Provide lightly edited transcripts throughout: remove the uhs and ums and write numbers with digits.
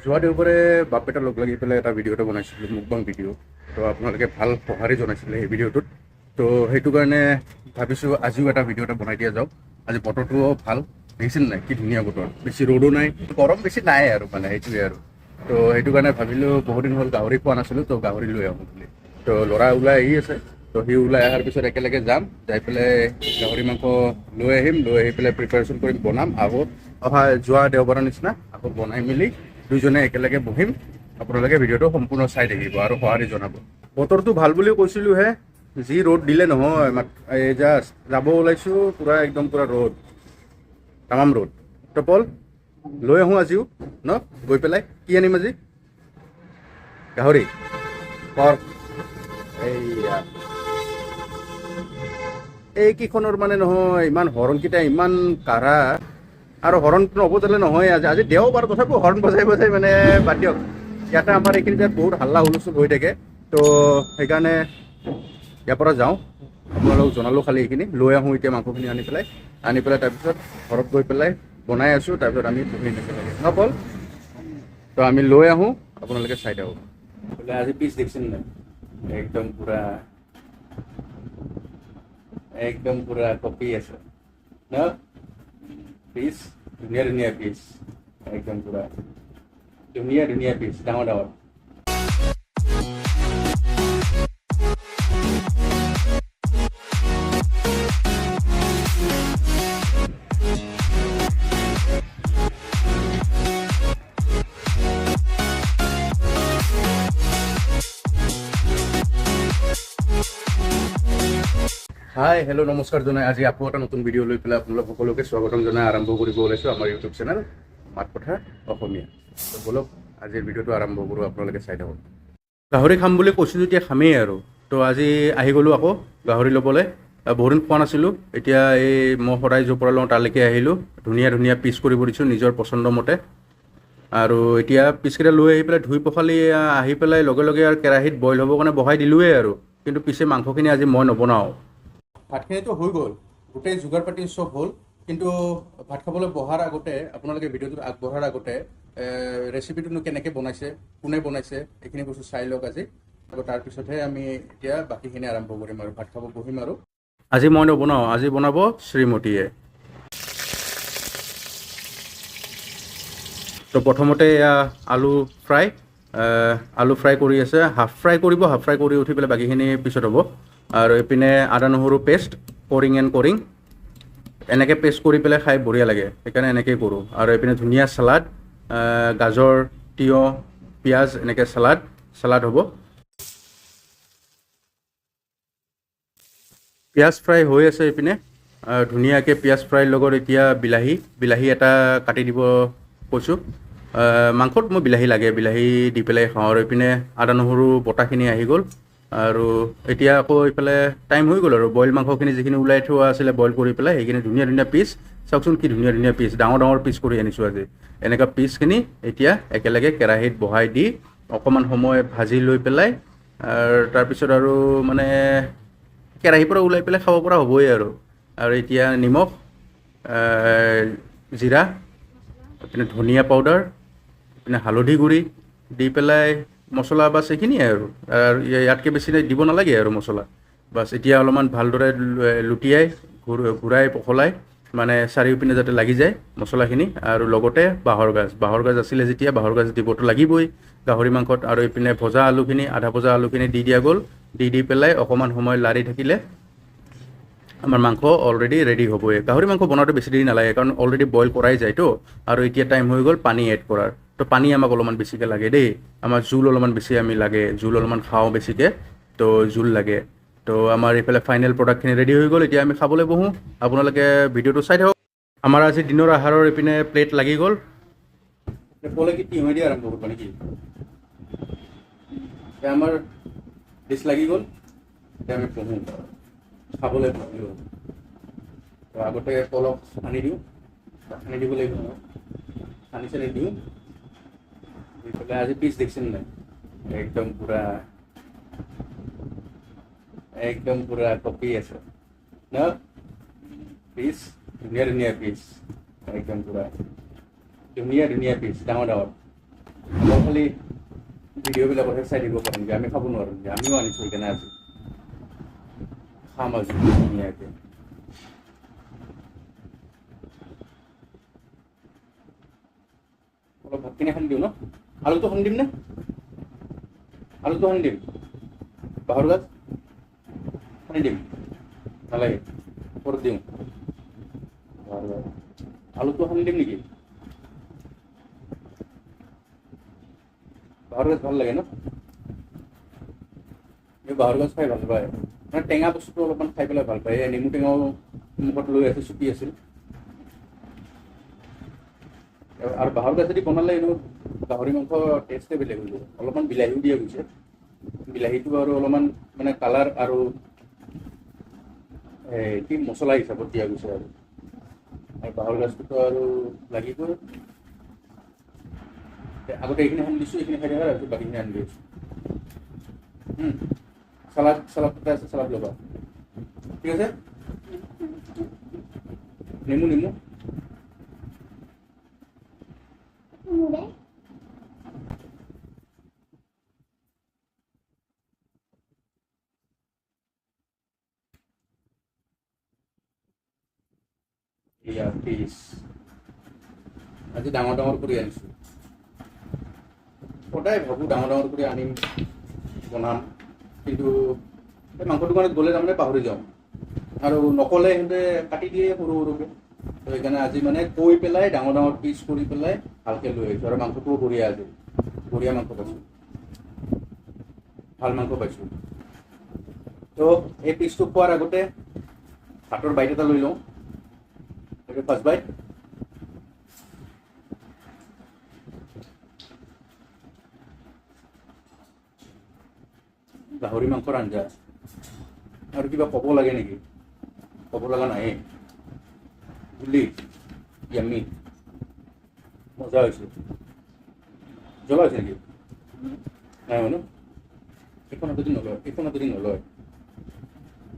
যোৱা দেওবাৰে বাপেটা লগ লাগি পেলাই এটা ভিডিঅ' এটা বনাইছিলোঁ মুকবাং ভিডিঅ' তো আপোনালোকে ভাল সঁহাৰি জনাইছিলে সেই ভিডিঅ'টোত তো সেইটো কাৰণে ভাবিছোঁ আজিও এটা ভিডিঅ' এটা বনাই দিয়া যাওক। আজি বতৰটোও ভাল দেখিছিল নাই কি ধুনীয়া বতৰ, বেছি ৰ'দো নাই গৰম বেছি নাই আৰু মানে সেইটোৱে আৰু। তো সেইটো কাৰণে ভাবিলোঁ বহুদিন হ'ল গাহৰি খোৱা নাছিলোঁ তো গাহৰি লৈ আহোঁ বুলি। তো ল'ৰা ওলাই আহি আছে, তো সি ওলাই অহাৰ পিছত একেলগে যাম, যাই পেলাই গাহৰি মাংস লৈ আহিম, লৈ আহি পেলাই প্ৰিপাৰেশ্যন কৰিম, বনাম আকৌ যোৱা দেওবাৰৰ নিচিনা আকৌ বনাই মেলি দুইজনে একেলগে বহিম। আপোনালোকে ভিডিঅ'টো সম্পূৰ্ণ চাই থাকিব আৰু সঁহাৰি জনাব। বতৰটো ভাল বুলিও কৈছিলোঁহে, যি ৰ'দ দিলে নহয়। এই জাষ্ট যাব ওলাইছোঁ, পূৰা একদম পূৰা ৰ'দ, তামাম ৰ'দ। তপল লৈ আহোঁ আজিও ন, গৈ পেলাই কি আনিম আজি? গাহৰি কৰ এইয়া এইকেইখনৰ মানে নহয়, ইমান হৰণকেইটা ইমান কাঢ়া আৰু হৰণটো নবজালে নহয়। আজি দেওবাৰ তথাপিও হৰ্ণ বজাই বজাই মানে বাদ দিয়ক। ইয়াতে আমাৰ এইখিনি জেগাত বহুত হাল্লা হুলস্থুল হৈ থাকে, তো সেইকাৰণে ইয়াৰ পৰা যাওঁ। আপোনালোকক জনালোঁ খালি এইখিনি লৈ আহোঁ এতিয়া মাংসখিনি আনি পেলাই তাৰপিছত ঘৰত গৈ পেলাই বনাই আছোঁ, তাৰপিছত আমি বহি একেলগে ন বল। তো আমি লৈ আহোঁ, আপোনালোকে চাই থাকক। বোলে আজি পিচ দেখিছিল নাই, একদম পুৰা কপি আছে ন পিচ, ধুনীয়া ধুনীয়া পিচ, একদম পুৰা ধুনীয়া ধুনীয়া পিচ, ডাঙৰ ডাঙৰ। হাই হেল্ল' নমস্কাৰ জনাই আজি আকৌ এটা নতুন ভিডিঅ' লৈ পেলাই আপোনালোক সকলোকে স্বাগতম জনাই আৰম্ভ কৰিব ওলাইছোঁ আমাৰ ইউটিউব চেনেল মাত কথা অসমীয়া। তো বলক আজিৰ ভিডিঅ'টো আৰম্ভ কৰোঁ, আপোনালোকে চাই থাকক। গাহৰি খাম বুলি কৈছোঁ যেতিয়া খামেই আৰু। তো আজি আহি গ'লোঁ আকৌ গাহৰি ল'বলৈ। বহুদিন খোৱা নাছিলোঁ, এতিয়া এই মই সদায় য'ৰ পৰা লওঁ তালৈকে আহিলোঁ। ধুনীয়া ধুনীয়া পিচ কৰিব দিছোঁ নিজৰ পচন্দ মতে। আৰু এতিয়া পিচকেইটা লৈ আহি পেলাই ধুই পখালি আহি পেলাই লগে লগে আৰু কেৰাহীত বইল হ'বৰ কাৰণে বহাই দিলোঁৱেই আৰু। কিন্তু পিছে মাংসখিনি আজি মই নবনাওঁ। ভাতখিনিতো হৈ গ'ল, গোটেই যোগাৰ পাতি চব হ'ল, কিন্তু ভাত খাবলৈ বহাৰ আগতে আপোনালোকে ভিডিঅ'টোত আগবঢ়াৰ আগতে ৰেচিপিটোনো কেনেকৈ বনাইছে, কোনে বনাইছে, এইখিনি বস্তু চাই লওক আজি। আৰু তাৰপিছতহে আমি এতিয়া বাকীখিনি আৰম্ভ কৰিম আৰু ভাত খাব বহিম আৰু। আজি মই নবনাওঁ, আজি বনাব শ্ৰীমতীয়ে। তো প্ৰথমতে এয়া আলু ফ্ৰাই কৰি আছে, হাফ ফ্ৰাই কৰিব, হাফ ফ্ৰাই কৰি উঠি পেলাই বাকীখিনি পিছত হ'ব। আৰু এইপিনে আদা নহৰু পেষ্ট কৰিং এনেকৈ পেষ্ট কৰি পেলাই খাই বঢ়িয়া লাগে, সেইকাৰণে এনেকৈয়ে কৰোঁ। আৰু এইপিনে ধুনীয়া চালাড, গাজৰ, তিয়ঁহ, পিঁয়াজ এনেকৈ চালাড হ'ব। পিঁয়াজ ফ্ৰাই হৈ আছে এইপিনে ধুনীয়াকৈ। পিঁয়াজ ফ্ৰাইৰ লগত এতিয়া বিলাহী এটা কাটি দিব কৈছোঁ। মাংসত মই বিলাহী লাগে, বিলাহী দি পেলাই খাওঁ। আৰু এইপিনে আদা নহৰু বটাখিনি আহি গ'ল। আৰু এতিয়া আকৌ এইফালে টাইম হৈ গ'ল আৰু বইল মাংসখিনি যিখিনি ওলাই থোৱা আছিলে বইল কৰি পেলাই সেইখিনি ধুনীয়া ধুনীয়া পিচ, চাওকচোন কি ধুনীয়া ধুনীয়া পিচ, ডাঙৰ ডাঙৰ পিচ কৰি আনিছোঁ আজি। এনেকুৱা পিচখিনি এতিয়া একেলগে কেৰাহীত বহাই দি অকণমান সময় ভাজি লৈ পেলাই আৰু তাৰপিছত আৰু মানে কেৰাহীৰ পৰা ওলাই পেলাই খাব পৰা হ'বই আৰু। আৰু এতিয়া নিমখ, জিৰা, এইপিনে ধনিয়া পাউডাৰ, এইপিনে হালধি গুড়ি দি পেলাই মছলা বাছ এইখিনিয়ে আৰু ইয়াতকৈ বেছি দিব নালাগে আৰু মছলা। বাছ এতিয়া অলপমান ভালদৰে লুটিয়াই ঘূৰাই পখলাই মানে চাৰিওপিনে যাতে লাগি যায় মছলাখিনি। আৰু লগতে বাঁহৰ গাজ আছিলে যেতিয়া বাঁহৰ গাজ দিবতো লাগিবই গাহৰি মাংসত। আৰু এইপিনে ভজা আলুখিনি, আধা ভজা আলুখিনি দি দিয়া গ'ল। দি পেলাই অকণমান সময় লাৰি থাকিলে আমাৰ মাংস অলৰেডি ৰেডি হ'বই। গাহৰি মাংস বনাওঁতে বেছি দেৰি নালাগে, কাৰণ অলৰেডি বইল কৰাই যায়তো। আৰু এতিয়া টাইম হৈ গ'ল পানী এড কৰাৰ। তো পানী আমাক অলপমান বেছিকৈ লাগে দেই, আমাৰ জোল অলপমান বেছি লাগে, জোল অলপমান খাওঁ বেছিকৈ, তো জোল লাগে। তো আমাৰ এইফালে ফাইনেল প্ৰডাক্টখিনি ৰেডি হৈ গ'ল, এতিয়া আমি খাবলৈ বহোঁ। আপোনালোকে ভিডিঅ'টো চাই থাকক। আমাৰ আজি দিনৰ আহাৰৰ এইপিনে প্লেট লাগি গ'ল। ক'লে কি তিয়ঁহ দি আৰম্ভ কৰিব নেকি? এতিয়া আমাৰ ডিছ লাগি গ'ল, এতিয়া আমি বহোঁ খাবলৈ বহিলোঁ। তো আগতে পলক সানি দিওঁ, সানি দিব লাগিব নহয়, সানি চানি দিওঁ। দি পেলাই আজি পিচ দেখিছিল নাই, একদম পুৰা কপি আছে ন পিচ, ধুনীয়া ধুনীয়া পিচ, একদম পুৰা ধুনীয়া ধুনীয়া পিচ, ডাঙৰ ডাঙৰ। অকল খালি ভিডিঅ'বিলাকতহে চাই দিব পাৰিম যে আমি খাব নোৱাৰিম যে আমিও আনিছোঁ সেইকাৰণে আজি খাম আজি ধুনীয়াকৈ। অলপ ভাতখিনি সানি দিওঁ ন, আলুটো সানি দিম নে? আলুটো সানি দিম, বাঁহৰ গাজ সানি দিম, নালাগে ওপৰত দিওঁ বাঁহৰ গাজ, আলুটো সানি দিম নেকি? বাঁহৰ গাজ ভাল লাগে ন, এই বাঁহৰ গাজ খাই ভাল পায়, মানে টেঙা বস্তুটো অলপমান খাই পেলাই ভাল পায়। এই নেমু টেঙাও মুখত লৈ আছে, চুপি আছিল। আৰু বাঁহৰ গাজেদি বনালে এইটো গাহৰি মাংস টেষ্টে বেলেগ হৈ যায়। অলপমান বিলাহীও দিয়া গৈছে, বিলাহীটো আৰু অলপমান মানে কালাৰ আৰু কি মছলা হিচাপত দিয়া গৈছে আৰু বাঁহৰ গাজটোতো আৰু লাগিবই। আগতে এইখিনি সানি দিছোঁ, এইখিনি খাই থাকা, তাৰপিছত বাকীখিনি সানি দি আছোঁ। চালাড এটা আছে, চালাড ল'বা, ঠিক আছে? নেমু এয়া পিচ আজি ডাঙৰ কৰি আনিছোঁ। সদায় ভাবোঁ ডাঙৰ কৰি আনিম, বনাম, কিন্তু এই মাংস দোকানত গ'লে তাৰমানে পাহৰি যাওঁ আৰু নক'লে সিহঁতে কাটি দিয়ে সৰুকৈ। তো সেইকাৰণে আজি মানে কৈ পেলাই ডাঙৰ পিচ কৰি পেলাই ভালকৈ লৈ আহিছোঁ। আৰু মাংসটোও বঢ়িয়া আজি, বঢ়িয়া মাংস পাইছোঁ, ভাল মাংস পাইছোঁ। তো এই পিচটো খোৱাৰ আগতে ভাতৰ বাইট এটা লৈ লওঁ, এইটো ফাৰ্ষ্ট বাইট। গাহৰি মাংসৰ আঞ্জা, আৰু কিবা ক'ব লাগে নেকি? ক'ব লগা নাই, বুলি ইয়াম্মি, মজা হৈছে। জ্বলা হৈছে নেকি? নাই হয় ন, এইখন হাতেদি নলয়, এইখন হাতেদি নলয়,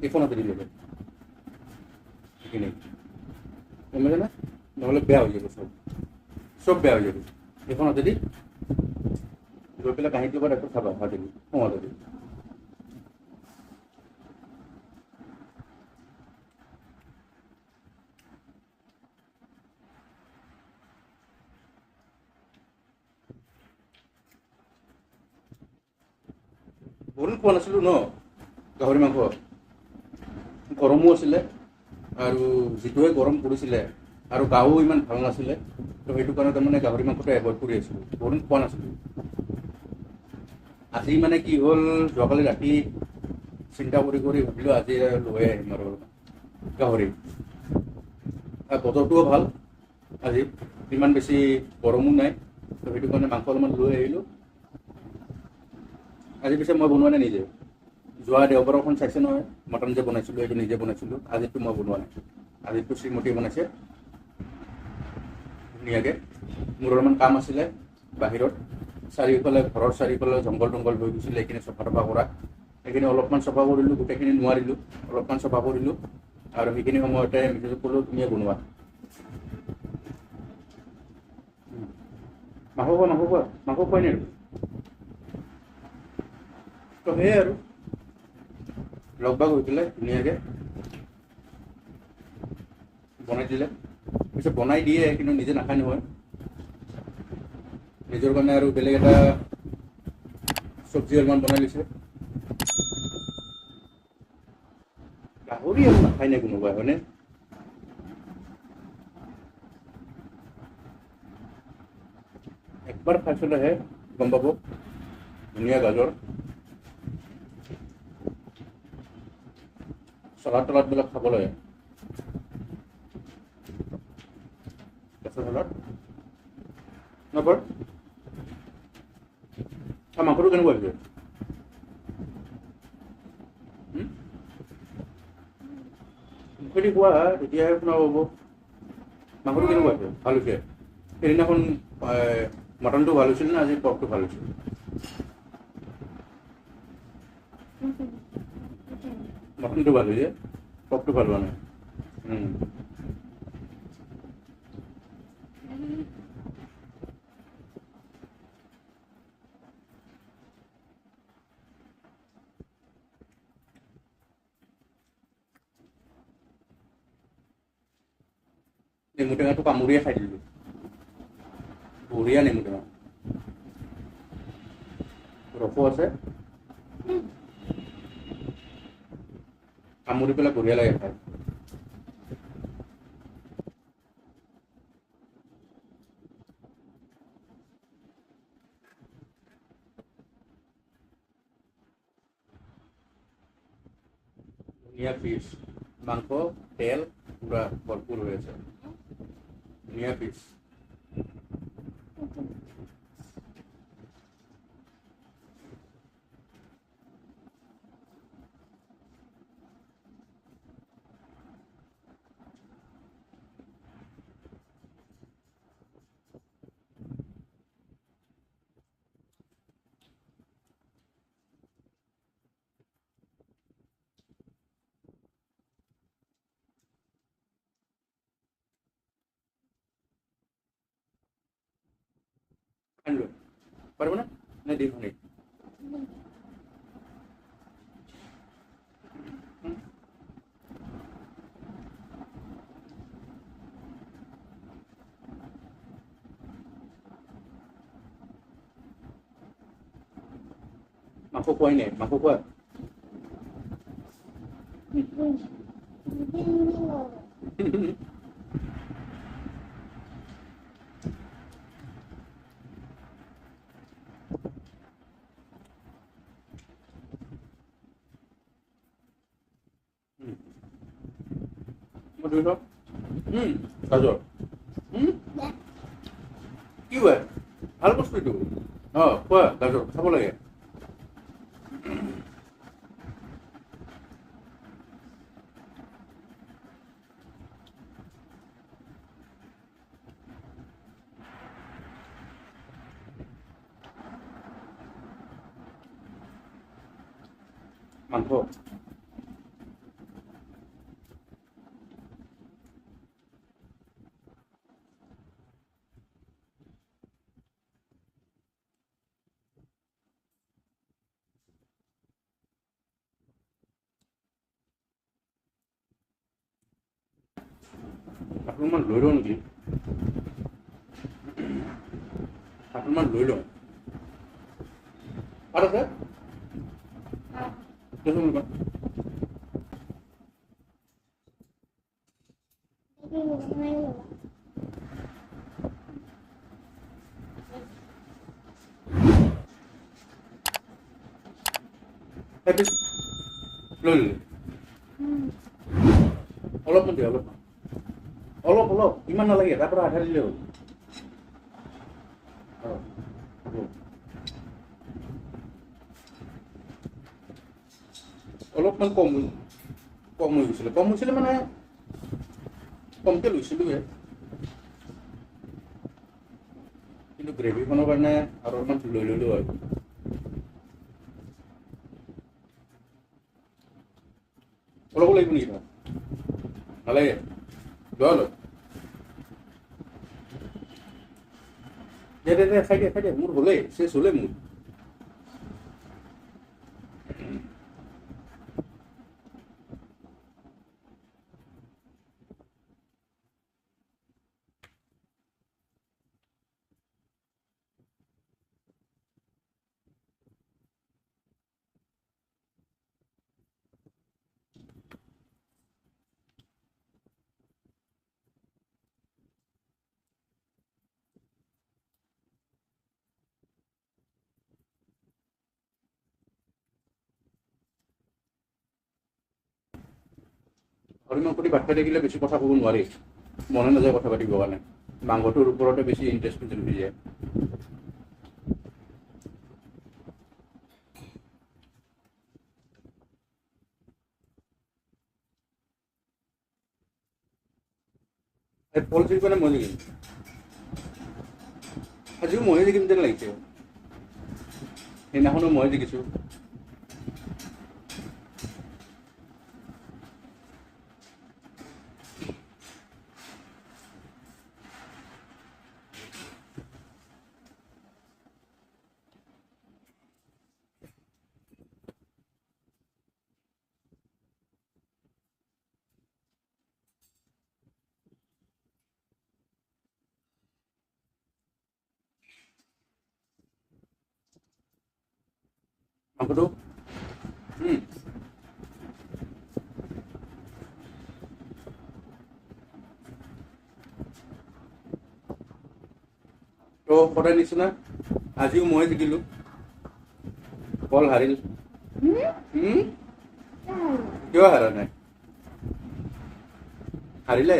এইখন হাতেদি ল'ব সেইখিনি, গম পাইছে না? নহ'লে বেয়া হৈ যাব, চব বেয়া হৈ যাব। এইখন হাতেদি লৈ পেলাই কাঁহীটোৰ পৰা একো খাবা, হাতেদি সোঁ হাতেদি। বহুত খোৱা নাছিলোঁ ন গাহৰি মাংস, গৰমো আছিলে, আৰু যিটোহে গৰম পৰিছিলে আৰু গাও ইমান ভাল নাছিলে, তো সেইটো কাৰণে তাৰমানে গাহৰি মাংসটো এভইড কৰি আছিলোঁ, বহুত খোৱা নাছিলোঁ। আজি মানে কি হ'ল, যোৱাকালি ৰাতি চিন্তা কৰি ভাবিলোঁ আজি লৈ আহিম আৰু গাহৰি। বতৰটোও ভাল আজি, ইমান বেছি গৰমো নাই, তো সেইটো কাৰণে মাংস অলপমান লৈ আহিলোঁ। আজি পিছে মই বনোৱা নাই নিজে, যোৱা দেওবাৰখন চাইছে নহয়, মটন যে বনাইছিলোঁ সেইটো নিজে বনাইছিলোঁ। আজিতো মই বনোৱা নাই, আজিতো শ্ৰীমতীয়ে বনাইছে ধুনীয়াকৈ। মোৰ অলপমান কাম আছিলে বাহিৰত, চাৰিওফালে ঘৰৰ চাৰিওফালে জংঘল হৈ গৈছিলে, এইখিনি চফা কৰা, সেইখিনি অলপমান চফা কৰিলোঁ, গোটেইখিনি নোৱাৰিলোঁ, অলপমান চফা কৰিলোঁ, আৰু সেইখিনি সময়তে মিছেছক ক'লোঁ তুমিয়ে বনোৱা। মাংস খুৱাই নাই, তো সেয়াই আৰু লগ ভাগ হৈ পেলাই ধুনীয়াকৈ বনাই দিলে। পিছত বনাই দিয়ে, কিন্তু নিজে নাখায় নহয়, নিজৰ কাৰণে আৰু বেলেগ এটা চব্জি অলপমান বনাই লৈছে। গাহৰি আৰু নাখায় নে কোনোবাই, হয়নে? একবাৰ খাই চালেহে গম পাব, ধুনীয়া গাজৰ, চালাডবিলাক খাব লাগে, কেঁচা চালাড নবৰ। মাংসটো কেনেকুৱা হৈছে? মুখেদি খোৱা, তেতিয়াহে শুনা পাব মাংসটো কেনেকুৱা হৈছে, ভাল হৈছে। সেইদিনাখন মটনটো ভাল হৈছিল না আজি পৰ্কটো ভাল হৈছিল? মটনটো ভাল হৈছে, পৰ্কটো ভাল হোৱা নাই। নেমু টেঙাটো কামুৰিয়ে খাই দিলোঁ। বঢ়িয়া নেমু টেঙা, ৰসো আছে, কামুৰি পেলাই বঢ়িয়া লাগে খাই। ধুনীয়া পিচ, মাংস তেল পুৰা ভৰপূৰ হৈ আছে, ধুনীয়া পিচ। আনিলো পাৰিব নে দিম শুনি মাংস খোৱাই নাই, মাংস খোৱা মই ধৰি লওক গাজৰ কি হয় ভাল বস্তু এইটো। অঁ খোৱা গাজৰ খাব লাগে। মাংস অকণমান লৈ লওঁ নেকি, অকণমান লৈ লওঁ। আৰু আছে দেচোন ৰ'বা। এপিচ লৈ ল'লি অলপমান দে, অলপমান অলপ অলপ ইমান নালাগে, তাৰ পৰা আধা দিলে হ'ল। অঁ হ'ব, অলপমান কম হৈ গৈছিলে মানে কমকৈ লৈছিলোঁহে, কিন্তু গ্ৰেভিখনৰ কাৰণে আৰু অলপমান লৈ ল'লোঁ আৰু। অলপ লাগিব নেকি তোমাক? নালাগে লোৱা অলপ। দে খাই দে মোৰ হ'লেই চেচ হ'লেই মোৰ। গাহৰি মাংস দি ভাত খাই থাকিলে বেছি কথা ক'ব নোৱাৰি, মনে নাযায় কথা পাতিবৰ কাৰণে। মাংসটোৰ ওপৰতে বেছি ইণ্টাৰেষ্টটো জুপি যায়। পল জিকিব নে মই জিকিম? আজিও ময়ে জিকিম যেন লাগিছে, সেইদিনাখনো মই জিকিছোঁ। মাংসটো তো সদায় নিচিনা আজিও মই জিকিলোঁ বল হাৰিল কিয় হাৰা নাই হাৰিলে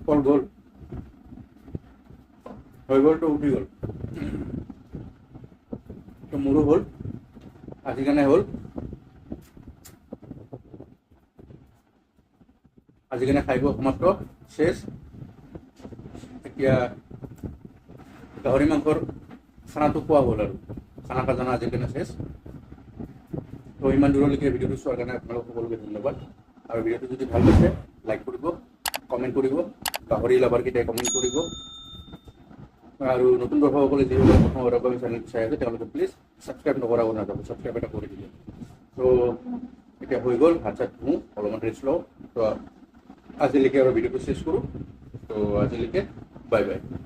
কল গ'ল হৈ গ'ল তো উঠি গ'ল তো মোৰো হ'ল আজি কাৰণে হ'ল আজি কাৰণে খাই সমাপ্ত শেষ এতিয়া গাহৰি মাংসৰ খানাটো খোৱা হ'ল আৰু খানা খাজানা আজিৰ কাৰণে শেষ তো ইমান দূৰলৈকে ভিডিঅ'টো চোৱাৰ কাৰণে আপোনালোক সকলোকে ধন্যবাদ আৰু ভিডিঅ'টো যদি ভাল পাইছে লাইক কৰিব কমেণ্ট কৰিব গাহৰি লাভাৰকেইটাই কমেণ্ট কৰিব আৰু নতুন দৰ্শকসকলে যিসকলে প্ৰথমবাৰৰ বাবে চেনেলটো চাই আছে তেওঁলোকে প্লিজ ছাবস্ক্ৰাইব নকৰাব নাযাব ছাবস্ক্ৰাইব এটা কৰি দিব তো এতিয়া হৈ গ'ল ভাত চাত ধুওঁ অলপমান ৰেষ্ট লওঁ তো আজিলৈকে আৰু ভিডিঅ'টো চেছ কৰোঁ তো আজিলৈকে বাই বাই